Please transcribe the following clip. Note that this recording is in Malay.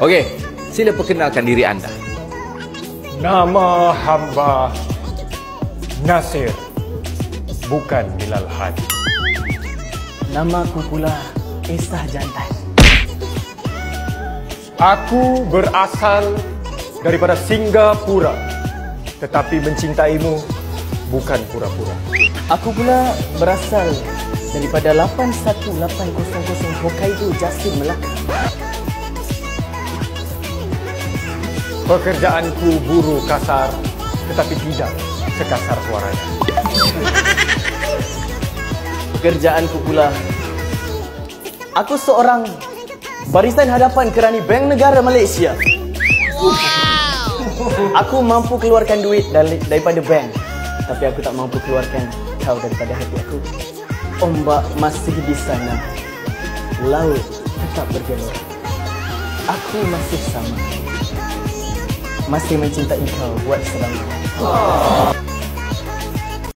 Okey, sila perkenalkan diri anda. Nama hamba Nasir, bukan Bilal Hadi. Namaku pula Esah Jantan. Aku berasal daripada Singapura, tetapi mencintaimu bukan pura-pura. Aku pula berasal daripada 81800 Hokkaido, Justin, Melaka. Pekerjaanku buruh kasar, tetapi tidak sekasar suaranya. Pekerjaanku pula, aku seorang barisan hadapan kerani Bank Negara Malaysia. Aku mampu keluarkan duit daripada bank, tapi aku tak mampu keluarkan kau daripada hati aku. Ombak masih di sana, laut tetap bergelora. Aku masih sama, masih mencintai kau buat selamanya.